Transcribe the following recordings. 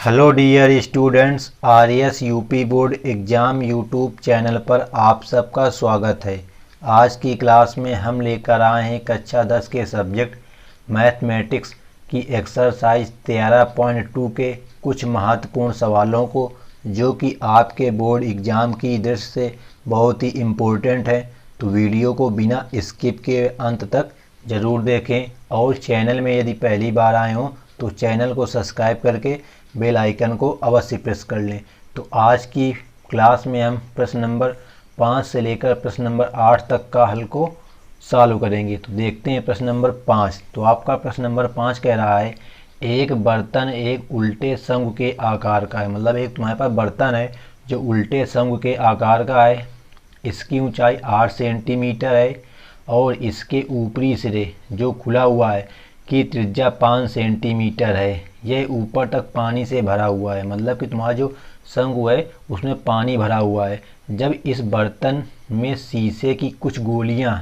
Hello dear students, RS UP board exam YouTube channel पर आप सबका स्वागत है। आज की क्लास में हम लेकर आए हैं कक्षा 10 के सब्जेक्ट मैथमेटिक्स की एक्सरसाइज 13.2 के कुछ महत्वपूर्ण सवालों को, जो कि आपके बोर्ड एग्ज़ाम की दृष्टि से बहुत ही इम्पोर्टेंट है। तो वीडियो को बिना स्किप के अंत तक ज़रूर देखें और चैनल में यदि पहली बार आए हों तो चैनल को सब्सक्राइब करके बेल आइकन को अवश्य प्रेस कर लें। तो आज की क्लास में हम प्रश्न नंबर 5 से लेकर प्रश्न नंबर 8 तक का हल को सॉल्व करेंगे। तो देखते हैं प्रश्न नंबर 5। तो आपका प्रश्न नंबर 5 कह रहा है, एक बर्तन एक उल्टे शंकु के आकार का है। मतलब एक तुम्हारे पास बर्तन है जो उल्टे शंकु के आकार का है। इसकी ऊंचाई 8 सेंटीमीटर है और इसके ऊपरी सिरे जो खुला हुआ है की त्रिज्या 5 सेंटीमीटर है। यह ऊपर तक पानी से भरा हुआ है। मतलब कि तुम्हारा जो शंकु है उसमें पानी भरा हुआ है। जब इस बर्तन में शीशे की कुछ गोलियां,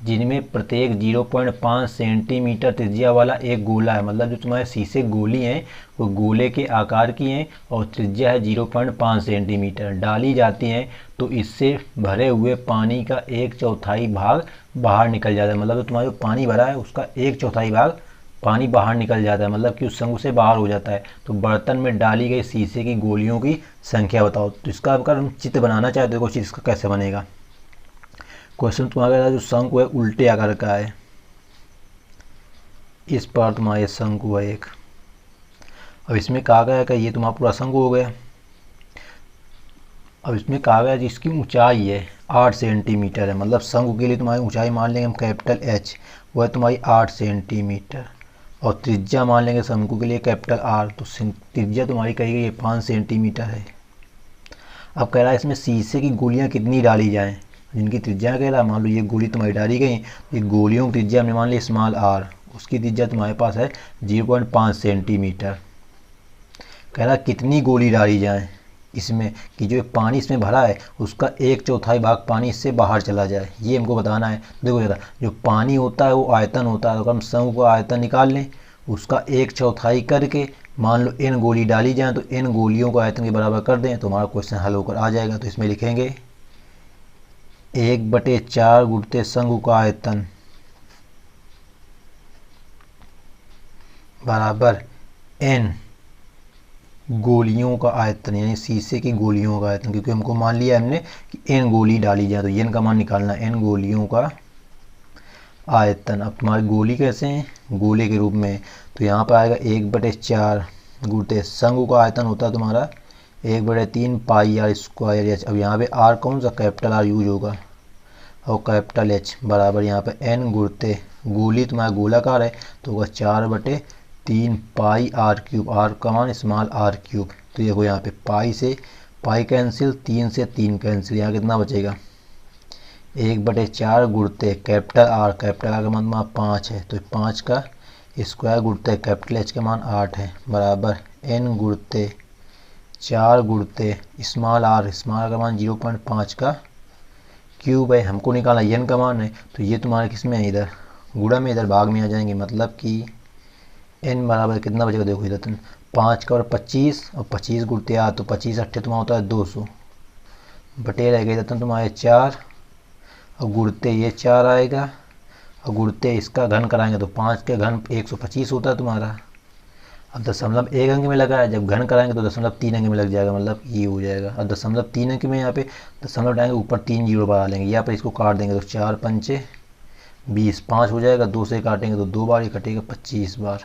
जिनमें प्रत्येक 0.5 सेंटीमीटर त्रिज्या वाला एक गोला है, मतलब जो तुम्हारे शीशे गोली हैं वो गोले के आकार की हैं और त्रिज्या है 0.5 सेंटीमीटर, डाली जाती हैं तो इससे भरे हुए पानी का 1/4 भाग बाहर निकल जाता है। मतलब जो तुम्हारा जो पानी भरा है उसका 1/4 भाग पानी बाहर निकल जाता है, मतलब कि उस शंकु से बाहर हो जाता है। तो बर्तन में डाली गई शीशे की गोलियों की संख्या बताओ। तो इसका अगर हम चित्र बनाना चाहते हो तो इसका कैसे बनेगा। क्वेश्चन तुम्हारा जो शंकु है उल्टे आकार का है। इस पर तुम्हारा ये शंकु है एक। अब इसमें कहा गया कि ये तुम्हारा पूरा शंकु हो गया। अब इसमें कहा गया जिसकी ऊंचाई है 8 सेंटीमीटर है। मतलब शंकु के लिए तुम्हारी ऊंचाई मान लेंगे हम कैपिटल एच, वो है तुम्हारी 8 सेंटीमीटर। और त्रिज्या मान लेंगे शंकु के लिए कैपिटल आर, तो त्रिज्या तुम्हारी कही गई है 5 सेंटीमीटर है। अब कह रहा है इसमें शीशे की गोलियां कितनी डाली जाएं, जिनकी त्रिज्या कह रहा है मान लो ये गोली तुम्हारी डाली गई, ये गोलियों की त्रिज्या हमने मान ली स्मॉल आर, उसकी त्रिज्या तुम्हारे पास है 0.5 सेंटीमीटर। कह रहा कितनी गोली डाली जाए इसमें कि जो पानी इसमें भरा है उसका 1/4 भाग पानी इससे बाहर चला जाए, ये हमको बताना है। देखो जरा, जो पानी होता है वो आयतन होता है, अगर हम शंकु का आयतन निकाल लें उसका 1/4 करके मान लो n गोली डाली जाए तो n गोलियों को आयतन के बराबर कर दें तो हमारा क्वेश्चन हल होकर आ जाएगा। तो इसमें लिखेंगे 1/4 गुणित शंकु का आयतन बराबर n गोलियों का आयतन, यानी शीशे की गोलियों का आयतन, क्योंकि हमको मान लिया हमने कि n गोली डाली जाए तो n का मान निकालना, n गोलियों का आयतन। अब तुम्हारी गोली कैसे हैं, गोले के रूप में, तो यहाँ पर आएगा 1/4 गुणित शंकु का आयतन होता है तुम्हारा 1/3 पाई आर स्क्वायर एच। अब यहाँ पे आर कौन सा, कैपिटल आर यूज होगा और कैपिटल एच बराबर यहाँ पे n गुणित गोली तुम्हारा गोलाकार है तो होगा 4/3 पाई आर क्यूब, आर का मान स्मॉल आर क्यूब। तो देखो यहाँ पे पाई से पाई कैंसिल, 3 से 3 कैंसिल, यहाँ कितना बचेगा 1/4 गुणित कैपिटल आर का मान 5 है तो 5 का स्क्वायर गुणित कैपिटल एच का मान 8 है बराबर n गुणित 4 गुणित स्मॉल आर का मान 0.5 का क्यूब है। हमको निकालना n का मान है तो ये तुम्हारे किस में है, इधर गुणा में, इधर भाग में आ जाएंगे। मतलब कि n बराबर कितना बचेगा, देखो इधर 5 का और 25 और 25 गुणित 8 तो 25 अट्ठे तुम्हारा होता है 200 बटे रहेगा इधर तुम्हारे 4 और गुणते ये 4 आएगा और गुणते इसका घन कराएंगे तो 5 के घन 125 होता है तुम्हारा। अब 0.1 अंक में लगा है, जब घन कराएंगे तो 0.3 अंक में लग जाएगा, मतलब ये हो जाएगा। और 0.3 अंक में यहाँ पे दशमलव डालेंगे, ऊपर 3 जीरो बढ़ा लेंगे, यहाँ पर इसको काट देंगे तो 4 पंचे 20, 5 हो जाएगा, 2 से काटेंगे तो 2 बार ये कटेगा 25 बार।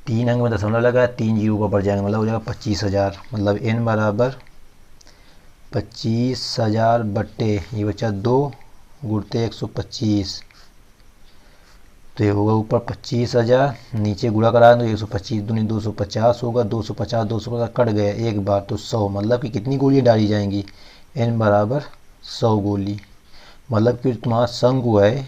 3 अंक में दशमलव लगा है, 3 जीरो ऊपर बढ़ जाएंगे, मतलब हो जाएगा 25,000। मतलब n बराबर 25,000 बटे ये बचा 2 गुणित 125, तो ये होगा ऊपर 25,000, नीचे गुणा कराएं तो 125 दूनी 250 होगा, 250 250 कट गया एक बार तो 100। मतलब कि कितनी गोलियां डाली जाएंगी, n बराबर 100 गोली। मतलब कि तुम्हारा शंकु है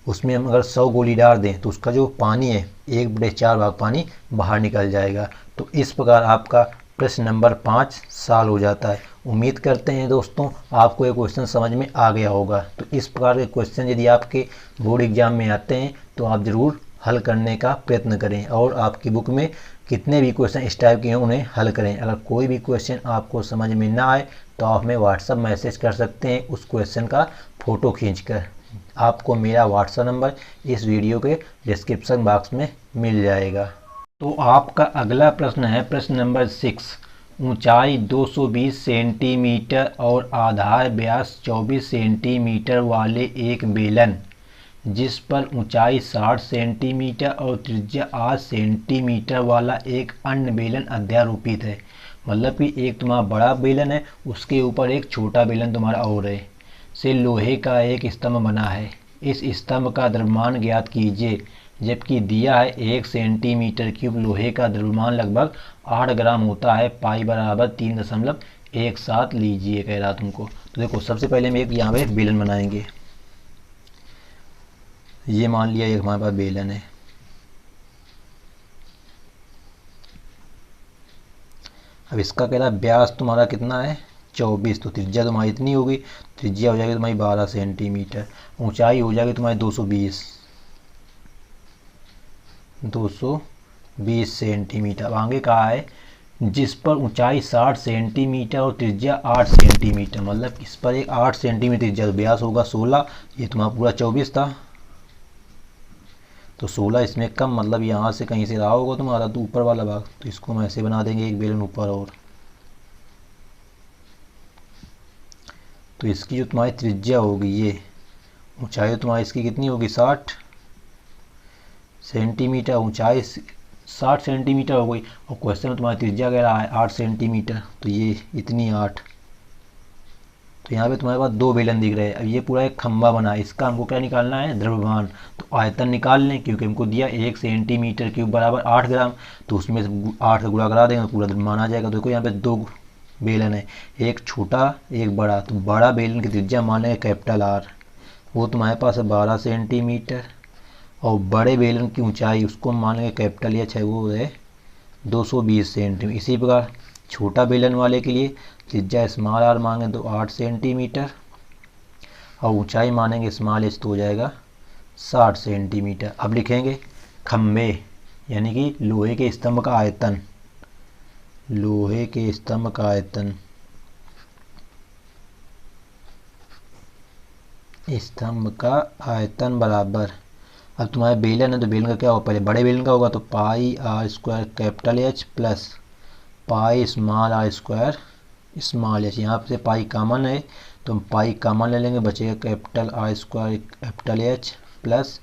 उसमें हम अगर 100 गोली डाल दें तो उसका जो पानी है 1/4 भाग पानी बाहर निकल जाएगा। तो इस प्रकार आपका प्रश्न नंबर 5 सॉल्व हो जाता है। उम्मीद करते हैं दोस्तों आपको ये क्वेश्चन समझ में आ गया होगा। तो इस प्रकार के क्वेश्चन यदि आपके बोर्ड एग्जाम में आते हैं तो आप ज़रूर हल करने का प्रयत्न करें और आपकी बुक में कितने भी क्वेश्चन इस टाइप के हैं उन्हें हल करें। अगर कोई भी क्वेश्चन आपको समझ में ना आए तो आप हमें व्हाट्सअप मैसेज कर सकते हैं उस क्वेश्चन का फ़ोटो खींचकर। आपको मेरा व्हाट्सअप नंबर इस वीडियो के डिस्क्रिप्शन बॉक्स में मिल जाएगा। तो आपका अगला प्रश्न है प्रश्न नंबर 6। ऊंचाई 220 सेंटीमीटर और आधार व्यास 24 सेंटीमीटर वाले एक बेलन जिस पर ऊंचाई 60 सेंटीमीटर और त्रिज्या 8 सेंटीमीटर वाला एक अन्य बेलन अध्यारोपित है। मतलब कि एक तुम्हारा बड़ा बेलन है, उसके ऊपर एक छोटा बेलन तुम्हारा और है, से लोहे का एक स्तंभ बना है। इस स्तंभ का द्रव्यमान ज्ञात कीजिए। जबकि दिया है 1 सेंटीमीटर क्यूब लोहे का द्रव्यमान लगभग 8 ग्राम होता है, पाई बराबर 3.17 लीजिए कह रहा तुमको। तो देखो सबसे पहले हम एक यहाँ पे बेलन बनाएंगे। ये मान लिया एक हमारे पास बेलन है। अब इसका कह रहा व्यास तुम्हारा कितना है 24, तो त्रिज्या तुम्हारी इतनी होगी, त्रिज्या हो जाएगी तुम्हारी 12 सेंटीमीटर, ऊंचाई हो जाएगी तुम्हारी 220 सेंटीमीटर। अब आगे कहा है जिस पर ऊंचाई 60 सेंटीमीटर और त्रिज्या 8 सेंटीमीटर, मतलब इस पर एक 8 सेंटीमीटर त्रिज्या, व्यास होगा 16, ये तुम्हारा पूरा 24 था, तो 16 इसमें कम, मतलब यहाँ से कहीं से रहा होगा तुम्हारा तो ऊपर वाला भाग, तो इसको हम ऐसे बना देंगे एक बेलन ऊपर और। तो इसकी जो तुम्हारी त्रिज्या होगी, ये ऊंचाई तुम्हारी इसकी कितनी होगी 60 सेंटीमीटर, ऊंचाई 60 सेंटीमीटर हो गई, और क्वेश्चन में तुम्हारी त्रिज्या कह रहा है 8 सेंटीमीटर, तो ये इतनी 8। तो यहाँ पे तुम्हारे पास दो बेलन दिख रहे हैं। अब ये पूरा एक खंभा बना है, इसका हमको क्या निकालना है द्रव्यमान। तो आयतन निकाल लें, क्योंकि हमको दिया 1 सेंटीमीटर क्यूब बराबर 8 ग्राम, तो उसमें से 8 से गुणा करा देंगे तो पूरा द्रव्यमान आ जाएगा। देखो यहाँ पे दो बेलन है, एक छोटा एक बड़ा, तो बड़ा बेलन की त्रिज्या मान लेंगे कैपिटल आर, वो तुम्हारे पास है 12 सेंटीमीटर, और बड़े बेलन की ऊंचाई उसको मान लेंगे कैपिटल एच है, वो है 220 सेंटीमीटर। इसी प्रकार छोटा बेलन वाले के लिए त्रिज्या स्मॉल आर मांगे तो 8 सेंटीमीटर, और ऊंचाई मानेंगे स्मॉल एच तो हो जाएगा 60 सेंटीमीटर। अब लिखेंगे खम्भे, यानी कि लोहे के स्तंभ का आयतन, लोहे के स्तंभ का आयतन, स्तंभ का आयतन बराबर, अब तुम्हारे बेलन है तो बेलन का क्या होगा, पहले बड़े बेलन का होगा तो pi r square capital H plus pi small r square small h. यहाँ से पाई कॉमन है तो हम पाई कॉमन ले लेंगे, बचेगा capital R square capital H plus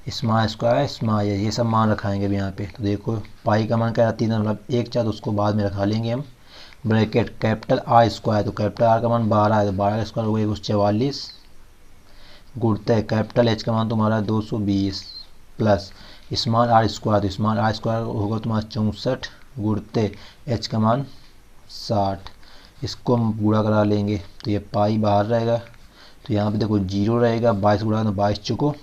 small square small H. ये सब मान रखाएंगे अभी यहाँ पे। तो देखो पाई का मान क्या रहती है, मतलब 1/4, तो उसको बाद में रखा लेंगे हम। ब्रैकेट कैपिटल आर स्क्वायर, तो कैपिटल आर का मान 12 है, तो 12 का स्क्वायर हो गया 44, गुणते कैपिटल एच का मान तुम्हारा 220 प्लस स्मॉल आर स्क्वायर, तो स्मॉल आर स्क्वायर होगा तुम्हारा 64, गुणते एच का मान 60, इसको हम गुणा करा लेंगे तो ये पाई बाहर रहेगा। तो यहाँ पे देखो 0 रहेगा, 22 गुणा तो 22 चौको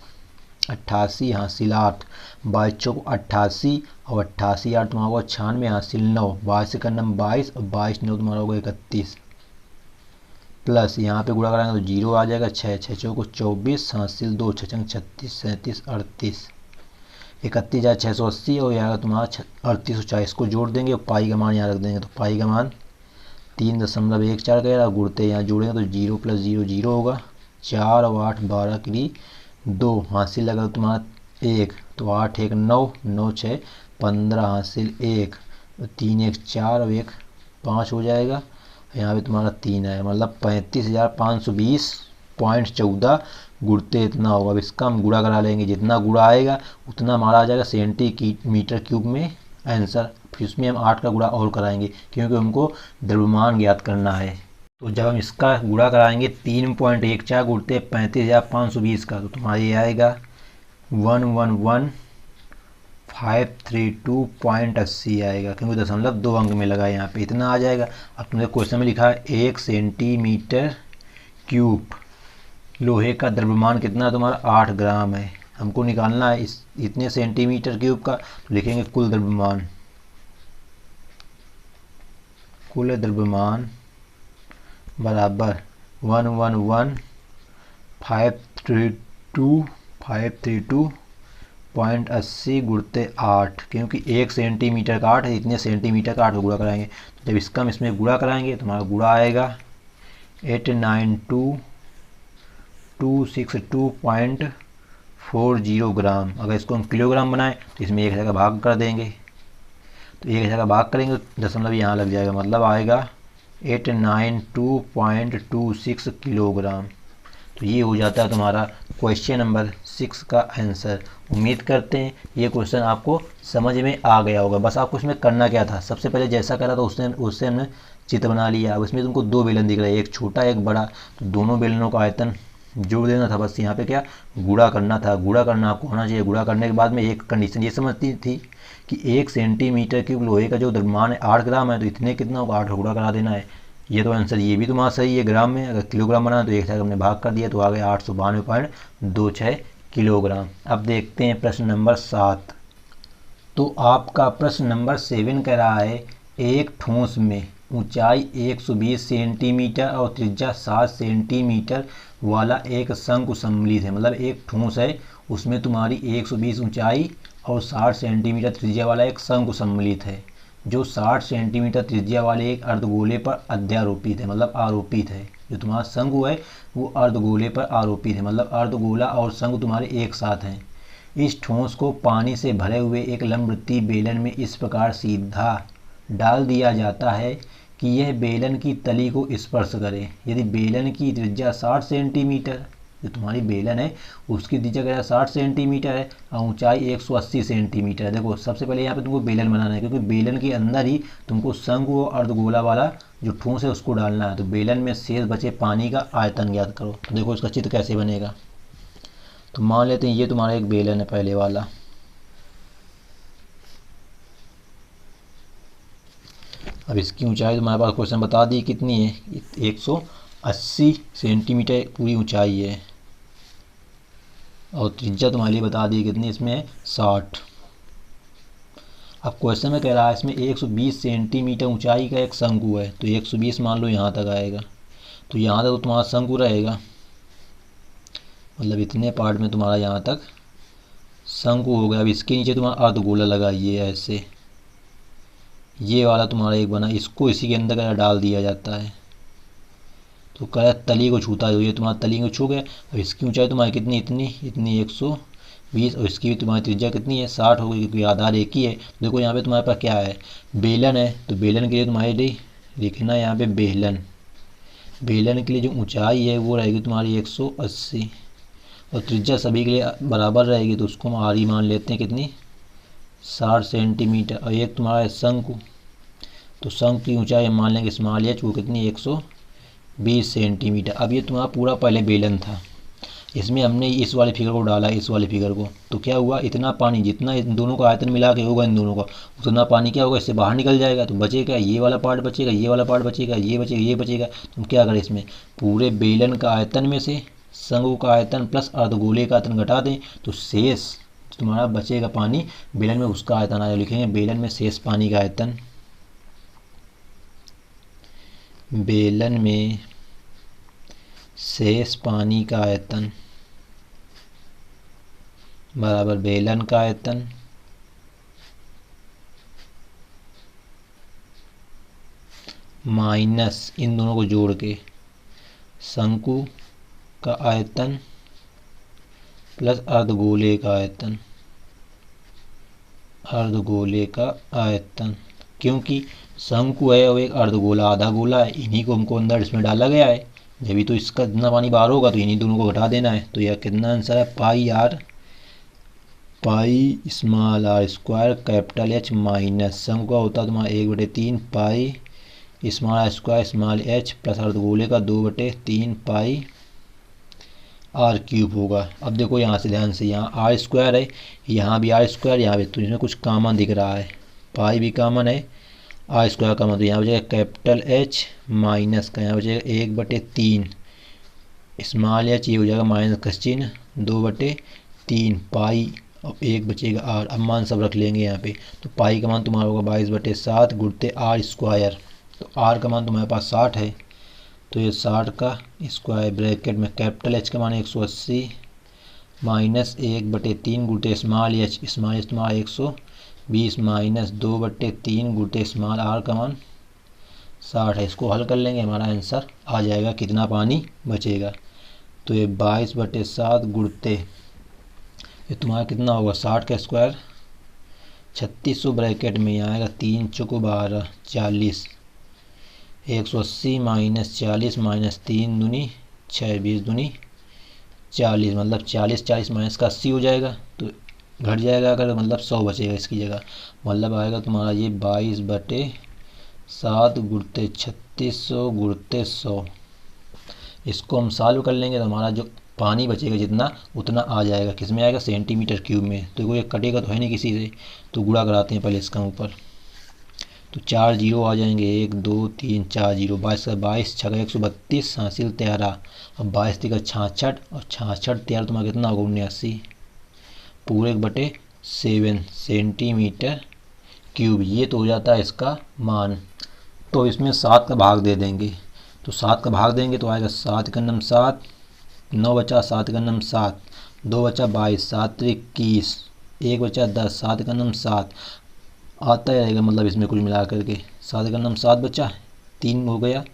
88, हासिल 8, 22 चौको 88, और 88 8 तुम्हारा होगा 96, हासिल 9, 22 से करना 22, और 22 9 तुम्हारा होगा 31, प्लस यहाँ पे गुणा कराएंगे तो 0 आ जाएगा, 6 6 चौको 24, हासिल 2, 6 36 37 38, 31,680, और यहाँ तुम्हारा 3840 को जोड़ देंगे और पाई का मान यहाँ रख देंगे। तो पाई का मान 3.14 कह रहा, गुणते यहाँ जोड़ेंगे तो 0 + 0 0 होगा, 4 और 8 12 के लिए 2, हासिल लगा तुम्हारा 1, तो 8 1 9, 9 6 15, हासिल 1, 3 1 4 और 1 5 हो जाएगा। यहाँ पे तुम्हारा 3 है, मतलब 35,520.14 गुणते इतना होगा। अब इसका हम गुणा करा लेंगे, जितना गुणा आएगा उतना हमारा आ जाएगा सेंटीमीटर क्यूब में आंसर। फिर उसमें हम 8 का गुणा और कराएंगे, क्योंकि हमको द्रव्यमान ज्ञात करना है। तो जब हम इसका गुणा कराएंगे 3.14 गुणते 35,520 का, तो तुम्हारा ये आएगा 111,532.80 आएगा, क्योंकि दशमलव 2 अंक में लगा है यहाँ पे, इतना आ जाएगा। अब तुमने क्वेश्चन में लिखा है 1 सेंटीमीटर क्यूब लोहे का द्रव्यमान कितना है तुम्हारा 8 ग्राम है, हमको निकालना है इस इतने सेंटीमीटर क्यूब का। तो लिखेंगे कुल द्रव्यमान, कुल द्रव्यमान बराबर 111,532 0.80 गुणते 8, क्योंकि 1 सेंटीमीटर का 8 है, इतने सेंटीमीटर का 8 को गुणा कराएंगे। तो जब इसका हम इसमें गुणा कराएंगे तो हमारा गुणा आएगा 892,262.40 ग्राम। अगर इसको हम किलोग्राम बनाएं तो इसमें 1000 का भाग कर देंगे, तो 1000 का भाग करेंगे तो दशमलव यहाँ लग जाएगा, मतलब आएगा 892.26 किलोग्राम। तो ये हो जाता है तुम्हारा क्वेश्चन नंबर 6 का आंसर। उम्मीद करते हैं ये क्वेश्चन आपको समझ में आ गया होगा। बस आपको इसमें करना क्या था, सबसे पहले जैसा करा था उससे हमने चित्र बना लिया। अब इसमें तुमको 2 बेलन दिख रहे हैं, एक छोटा एक बड़ा, तो दोनों बेलनों का आयतन जोड़ देना था। बस यहाँ पे क्या गुणा करना था, गुणा करना आपको होना चाहिए। गुणा करने के बाद में एक कंडीशन ये समझती थी कि 1 सेंटीमीटर क्यूब लोहे का जो द्रव्यमान है 8 ग्राम है, तो इतने कितना होगा 8 गुणा करा देना है। ये तो आंसर ये भी तुम्हारा सही है ग्राम में। अगर किलोग्राम बना तो 1000 हमने भाग कर दिया तो आ गया 892.26 किलोग्राम। अब देखते हैं प्रश्न नंबर 7। तो आपका प्रश्न नंबर 7 कह रहा है एक ठोस में ऊंचाई 120 सेंटीमीटर और त्रिज्या 7 सेंटीमीटर वाला एक शंकु सम्मिलित है। मतलब एक ठोस है, उसमें तुम्हारी 120 ऊंचाई और 60 सेंटीमीटर त्रिज्या वाला एक शंकु सम्मिलित है, जो 60 सेंटीमीटर त्रिज्या वाले एक अर्धगोले पर अध्यारोपित है, मतलब आरोपित है। जो तुम्हारा शंकु है वो अर्धगोले पर आरोपित है, मतलब अर्धगोला और शंकु तुम्हारे एक साथ हैं। इस ठोस को पानी से भरे हुए एक लंबवृत्तीय बेलन में इस प्रकार सीधा डाल दिया जाता है कि यह बेलन की तली को स्पर्श करे। यदि बेलन की त्रिज्या 60 सेंटीमीटर, जो तुम्हारी बेलन है उसकी त्रिज्या 60 सेंटीमीटर है और ऊंचाई 180 सेंटीमीटर है। देखो सबसे पहले यहाँ पे तुमको बेलन बनाना है, क्योंकि बेलन के अंदर ही तुमको शंकु और अर्धगोला वाला जो ठोस है उसको डालना है। तो बेलन में शेष बचे पानी का आयतन ज्ञात करो। तो देखो इसका चित्र कैसे बनेगा। तो मान लेते हैं ये तुम्हारा एक बेलन है पहले वाला, अब इसकी ऊंचाई तुम्हारे पास क्वेश्चन बता दी कितनी है, 180 सेंटीमीटर पूरी ऊंचाई है और त्रिज्या तुम्हारे लिए बता दी कितनी इसमें है 60। अब क्वेश्चन में कह रहा है इसमें 120 सेंटीमीटर ऊंचाई का एक शंकु है, तो 120 मान लो यहाँ तक आएगा, तो यहाँ तक तो तुम्हारा शंकु रहेगा, मतलब इतने पार्ट में तुम्हारा यहाँ तक शंकु हो गया। अब इसके नीचे तुम्हारा अर्धगोला लगाइए ऐसे, ये वाला तुम्हारा एक बना, इसको इसी के अंदर डाल दिया जाता है। तो कह तली को छूता है, ये तुम्हारा तली को छू गया। अब इसकी ऊंचाई तुम्हारी कितनी इतनी 120 और इसकी भी तुम्हारी त्रिज्या कितनी है 60 हो गई, क्योंकि आधार एक ही है। देखो यहाँ पे तुम्हारे पास क्या है, बेलन है, तो बेलन के लिए तुम्हारे लिए लिखना है यहाँ पे बेलन के लिए जो ऊंचाई है वो रहेगी तुम्हारी 180 और त्रिज्या सभी के लिए बराबर रहेगी, तो उसको हम आर ही मान लेते हैं कितनी 60 सेंटीमीटर। और एक तुम्हारा शंकु, तो शंकु की ऊंचाई हम मान लेंगे स्मॉल एच, वो कितनी 120 सेंटीमीटर। अब ये तुम्हारा पूरा पहले बेलन था, इसमें हमने इस वाले फिगर को डाला इस वाले फिगर को, तो क्या हुआ इतना पानी जितना इन दोनों का आयतन मिला के होगा इन दोनों का, उतना पानी क्या होगा इससे बाहर निकल जाएगा। तो बचेगा ये वाला पार्ट बचेगा, ये वाला पार्ट बचेगा, ये बचेगा, ये बचेगा। तो हम क्या करें इसमें पूरे बेलन का आयतन में से शंकु का आयतन प्लस अर्धगोले का आयतन घटा दें, तो शेष तुम्हारा बचेगा पानी बेलन में, उसका आयतन आया। लिखेंगे बेलन में शेष पानी का आयतन, बेलन में शेष पानी का आयतन बराबर बेलन का आयतन माइनस इन दोनों को जोड़ के शंकु का आयतन प्लस अर्धगोले का आयतन, अर्धगोले का आयतन, क्योंकि शंकु है और एक अर्धगोला आधा गोला है, इन्हीं को हमको अंदर इसमें डाला गया है। जब भी तो इसका इतना पानी बाहर होगा तो इन्हीं दोनों को घटा देना है। तो यह कितना आंसर है pi small r square capital H minus शंकु का होता है तुम्हारा 1/3 pi small r square small h plus अर्धगोले का 2/3 पाई आर क्यूब होगा। अब देखो यहाँ से ध्यान से, यहाँ आर स्क्वायर है, यहाँ भी आर स्क्वायर, यहाँ भी, तो इसमें कुछ कॉमन दिख रहा है, पाई भी कॉमन है, आर स्क्वायर कॉमन, तो यहाँ बचेगा कैपिटल एच माइनस का यहाँ बचेगा 1/3 स्मॉल एच, ये हो जाएगा माइनस का चिन्ह 2/3 पाई और 1 बचेगा आर। अब मान सब रख लेंगे यहाँ पे, तो पाई का मान तुम्हारा होगा 22/7 गुणते आर स्क्वायर, तो आर का मान तुम्हारे पास 60 है, तो ये 60 का स्क्वायर ब्रैकेट में कैपिटल एच का मान 180 -1/3 गुटे स्मॉल एच तुम्हारा 120 -2/3 गुटे स्मॉल आर का मान 60 है। इसको हल कर लेंगे, हमारा आंसर आ जाएगा कितना पानी बचेगा। तो ये 22/7 गुणते ये तुम्हारा कितना होगा 60 का स्क्वायर 3600 ब्रैकेट में आएगा 3 चौको 12 40 180 -40 -3 दूनी 6 20 दूनी 40 मतलब 40 माइनस का 80 हो जाएगा तो घट जाएगा अगर मतलब 100 बचेगा इसकी जगह। मतलब आएगा तुम्हारा ये 22/7 गुणते 3600 गुणते 100। इसको हम सॉल्व कर लेंगे तो हमारा जो पानी बचेगा जितना उतना आ जाएगा। किस में आएगा सेंटीमीटर क्यूब में। तो ये कटेगा तो है नहीं किसी से, तो गुणा कराते हैं पहले इसका ऊपर। तो 4 जीरो आ जाएंगे 1 2 3 4 जीरो 22 छः 132 हासिल 13। अब 22 तिका 66 और 66 13 तुम्हारा कितना होगा 79 पूरे 1/7 सेंटीमीटर क्यूब। ये तो हो जाता है इसका मान। तो इसमें 7 का भाग दे देंगे। तो 7 का भाग देंगे तो आएगा 7 का नम 7 9 बचा 7 का नम 7 2 बचा 22 7 21 1 बचा 10 7 का नम 7 आता रहेगा मतलब इसमें कुल मिला करके 7 का नम 7 बचा 3 हो गया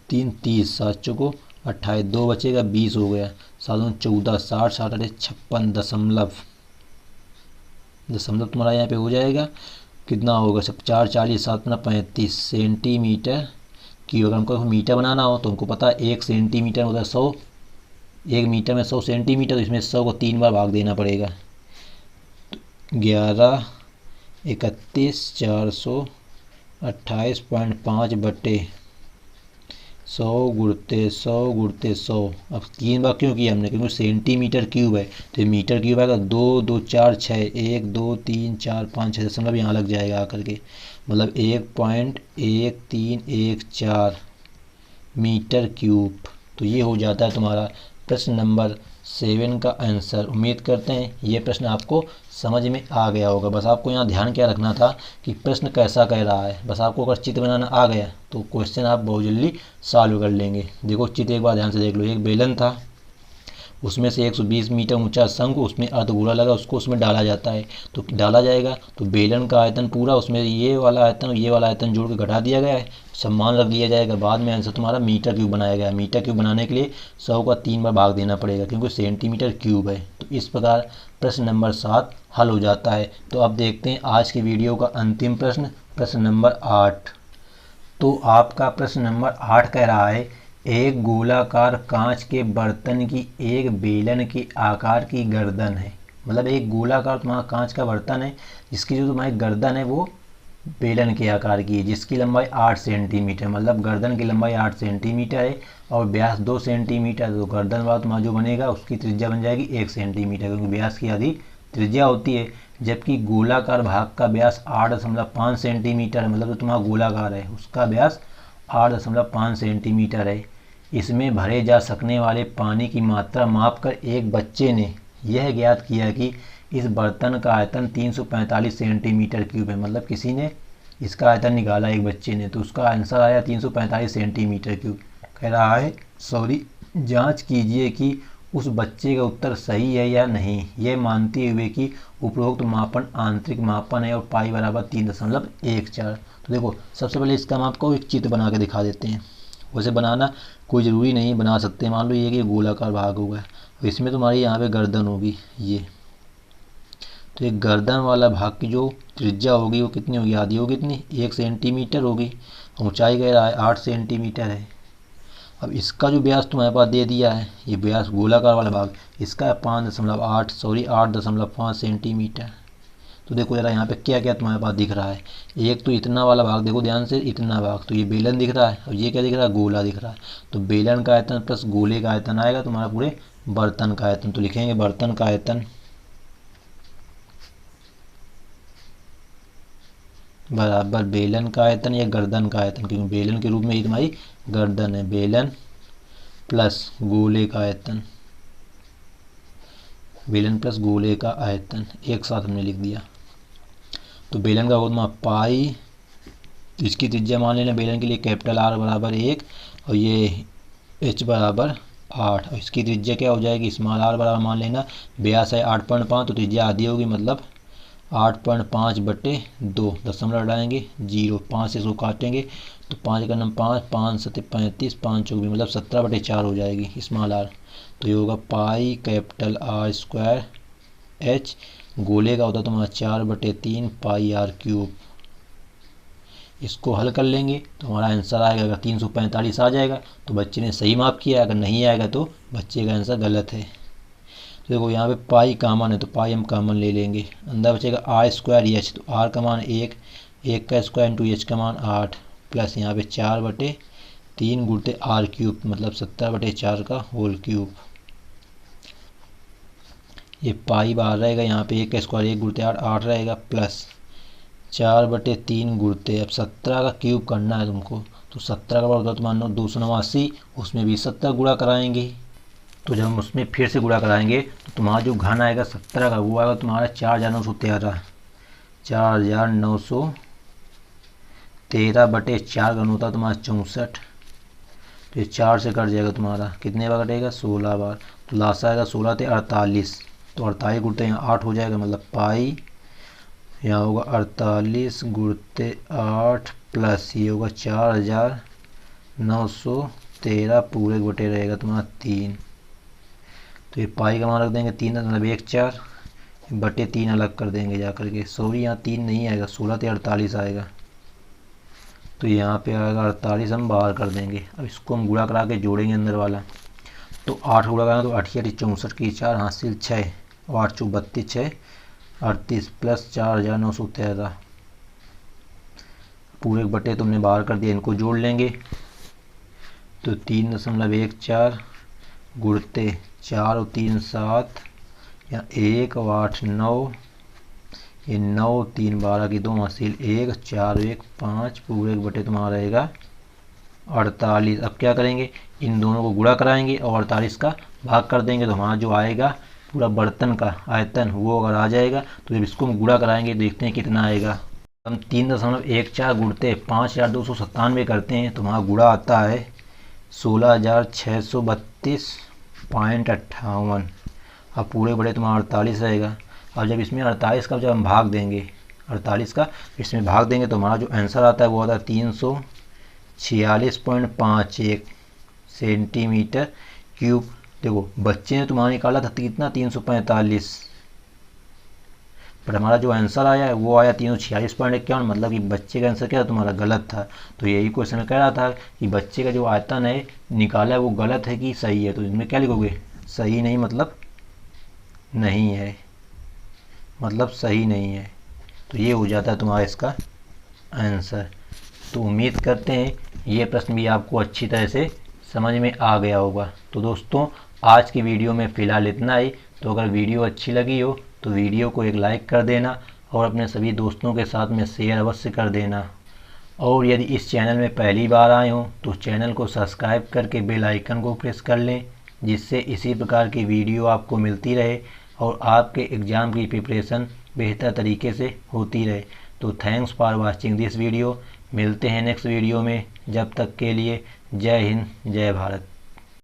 3 30 7 चौको 28 2 बचेगा 20 हो गया 7 14 60 60 56 दशमलव तुम्हारा यहाँ पे हो जाएगा कितना होगा सब 4 40 7 35 सेंटीमीटर क्यूब। अगर हमको मीटर बनाना हो तो हमको पता है 1 सेंटीमीटर होता है 100 1 मीटर में 100 सेंटीमीटर। तो इसमें 100 को 3 बार भाग देना पड़ेगा। तो 11 31 428.5/100 गुणते 100। अब 3 बार क्यों किया हमने, क्योंकि सेंटीमीटर क्यूब है तो मीटर क्यूब आएगा 2 2 4 6 1 2 3 4 5 6 दशमलव यहाँ लग जाएगा आकर के मतलब 1.1314 मीटर क्यूब। तो ये हो जाता है तुम्हारा प्रश्न नंबर 7 का आंसर। उम्मीद करते हैं ये प्रश्न आपको समझ में आ गया होगा। बस आपको यहाँ ध्यान क्या रखना था कि प्रश्न कैसा कह रहा है। बस आपको अगर चित्र बनाना आ गया तो क्वेश्चन आप बहुत जल्दी सॉल्व कर लेंगे। देखो चित्र एक बार ध्यान से देख लो। एक बेलन था, उसमें से 120 मीटर ऊंचा शंकु, उसमें अर्धगोला लगा, उसको उसमें डाला जाता है। तो डाला जाएगा तो बेलन का आयतन पूरा उसमें ये वाला आयतन जोड़ के घटा दिया गया है, सम्मान रख दिया जाएगा। बाद में आंसर तुम्हारा मीटर क्यूब बनाया गया। मीटर क्यूब बनाने के लिए 100 का 3 बार भाग देना पड़ेगा क्योंकि सेंटीमीटर क्यूब है। तो इस प्रकार प्रश्न नंबर 7 हल हो जाता है। तो अब देखते हैं आज की वीडियो का अंतिम प्रश्न, प्रश्न नंबर 8। तो आपका प्रश्न नंबर 8 कह रहा है एक गोलाकार कांच के बर्तन की एक बेलन के आकार की गर्दन है। मतलब एक गोलाकार तुम्हारा कांच का बर्तन है जिसकी जो तुम्हारी गर्दन है वो बेलन के आकार की है, जिसकी लंबाई 8 सेंटीमीटर, मतलब गर्दन की लंबाई 8 सेंटीमीटर है और व्यास 2 सेंटीमीटर। तो गर्दन वाला तुम्हारा जो बनेगा उसकी त्रिज्या बन जाएगी 1 सेंटीमीटर क्योंकि व्यास की आधी त्रिज्या होती है। जबकि गोलाकार भाग का व्यास 8.5 सेंटीमीटर है, मतलब जो तुम्हारा गोलाकार है उसका व्यास 8.5 सेंटीमीटर है। इसमें भरे जा सकने वाले पानी की मात्रा मापकर एक बच्चे ने यह ज्ञात किया कि इस बर्तन का आयतन 345 सेंटीमीटर क्यूब है। मतलब किसी ने इसका आयतन निकाला एक बच्चे ने, तो उसका आंसर आया 345 सेंटीमीटर क्यूब। कह रहा है जांच कीजिए कि उस बच्चे का उत्तर सही है या नहीं, यह मानते हुए कि उपरोक्त मापन आंतरिक मापन है और पाई बराबर 3.14। तो देखो सबसे पहले इसका हम आपको एक चित्र बना के दिखा देते हैं। वैसे बनाना कोई ज़रूरी नहीं, बना सकते हैं। मान लो ये कि गोलाकार भाग होगा, इसमें तुम्हारी यहाँ पे गर्दन होगी ये, तो एक गर्दन वाला भाग की जो त्रिज्या होगी वो कितनी होगी, आधी होगी कितनी 1 सेंटीमीटर होगी। ऊंचाई कह रहा है 8 सेंटीमीटर है। अब इसका जो व्यास तुम्हारे पास दे दिया है, ये व्यास गोलाकार वाला भाग इसका 8.5 सेंटीमीटर। तो देखो जरा यहाँ पे क्या क्या तुम्हारे पास दिख रहा है। एक तो इतना वाला भाग देखो ध्यान से, इतना भाग तो ये बेलन दिख रहा है और ये क्या दिख रहा है, गोला दिख रहा है। तो बेलन का आयतन प्लस गोले का आयतन आएगा तुम्हारा पूरे बर्तन का आयतन। तो लिखेंगे बर्तन का आयतन बराबर बेलन का आयतन या गर्दन का आयतन, क्योंकि बेलन के रूप में ही तुम्हारी गर्दन है। बेलन प्लस गोले का आयतन, बेलन प्लस गोले का आयतन एक साथ हमने लिख दिया। तो बेलन का होगा पाई, इसकी त्रिज्या मान लेना बेलन के लिए कैपिटल R बराबर 1 और ये H बराबर 8। और इसकी त्रिज्या क्या हो जाएगी, स्मॉल आर बराबर मान लेना, व्यास है 8.5 तो त्रिज्या आधी होगी, मतलब 8.5/2, दशमलव लगाएंगे 0, 5 से इसको काटेंगे तो 5 का नंबर 5, 5 7 35, 5 चौक मतलब 17/4 हो जाएगी स्मॉल आर। तो ये होगा pi capital R square H, गोले का होता है तुम्हारा 4/3 पाई आर क्यूब। इसको हल कर लेंगे तो हमारा आंसर आएगा, अगर 345 आ जाएगा तो बच्चे ने सही माप किया, अगर नहीं आएगा तो बच्चे का आंसर गलत है। तो देखो यहाँ पे पाई कॉमन है तो पाई हम कॉमन ले लेंगे, अंदर बचेगा आर स्क्वायर एच, तो आर का मान 1, 1 का स्क्वायर इंटू एच का मान 8, प्लस यहाँ पे 4/3 गुणते आर क्यूब मतलब 17/4 का होल क्यूब। ये पाई बाहर रहेगा, यहाँ पे 1 का स्क्वायर 1 गुणते 8, 8 रहेगा, प्लस 4/3 गुणते, अब 17 का क्यूब करना है तुमको, तो 17 का बराबर तो मान लो 289, उसमें भी 70 गुणा कराएंगे। तो जब हम उसमें फिर से गुणा कराएंगे तो तुम्हारा जो घन आएगा 17 का वो आएगा तुम्हारा 4913, 4913/4 घन होता है तुम्हारा 64। तो ये 4 से कट जाएगा तुम्हारा, कितने बार कटेगा 16 बार, तो लास्ट आएगा 16 × 48, तो 48 गुणते यहाँ 8 हो जाएगा, मतलब पाई यहाँ होगा 48 गुणते 8 प्लस ये होगा 4913 पूरे बटे रहेगा तुम्हारा 3। तो ये पाई का मान रख देंगे 3 मतलब 1 4 बटे 3 अलग कर देंगे जा करके, सॉरी यहाँ 3 नहीं आएगा, 16 × 48 आएगा, तो यहाँ पे आएगा 48 हम बाहर कर देंगे। अब इसको हम गुणा करा के जोड़ेंगे अंदर वाला, तो 8 गुणा करना तो 8 64 की 4 हासिल 6 और 8 चौक 32 6 38 प्लस 4913 पूरे बटे तुमने बाहर कर दिया, इनको जोड़ लेंगे तो 3.14 गुणते 4 और 3 7 या 1 और 8 9, ये 9 3 12 की 2 हासिल 1 4 1 5 पूरे बटे तुम्हारा रहेगा 48। अब क्या करेंगे, इन दोनों को गुणा कराएंगे और 48 का भाग कर देंगे, तो हमारा जो आएगा पूरा बर्तन का आयतन वो अगर आ जाएगा तो जब इसको हम गुणा कराएंगे देखते हैं कितना आएगा। हम 3.14 गुणते 5297 करते हैं तो हमारा गुणा आता है 16,632.58। अब पूरे बड़े तुम्हारा 48 रहेगा। अब जब इसमें 48 का जब हम भाग देंगे, 48 का इसमें भाग देंगे तो हमारा जो आंसर आता है वो आता है 346.51 सेंटीमीटर क्यूब। देखो बच्चे ने तुम्हारा निकाला था कितना 345, पर हमारा जो आंसर आया है वो आया 346.51, मतलब कि बच्चे का आंसर क्या था तुम्हारा गलत था। तो यही क्वेश्चन में कह रहा था कि बच्चे का जो आयतन है निकाला है वो गलत है कि सही है, तो इसमें क्या लिखोगे, सही नहीं मतलब नहीं है, मतलब सही नहीं है, तो ये हो जाता है तुम्हारा इसका आंसर। तो उम्मीद करते हैं ये प्रश्न भी आपको अच्छी तरह से समझ में आ गया होगा। तो दोस्तों आज की वीडियो में फ़िलहाल इतना ही। तो अगर वीडियो अच्छी लगी हो तो वीडियो को एक लाइक कर देना और अपने सभी दोस्तों के साथ में शेयर अवश्य कर देना। और यदि इस चैनल में पहली बार आए हों तो चैनल को सब्सक्राइब करके बेल आइकन को प्रेस कर लें, जिससे इसी प्रकार की वीडियो आपको मिलती रहे और आपके एग्ज़ाम की प्रिपरेशन बेहतर तरीके से होती रहे। तो thanks for watching this video. मिलते हैं नेक्स्ट वीडियो में, जब तक के लिए जय हिंद जय भारत।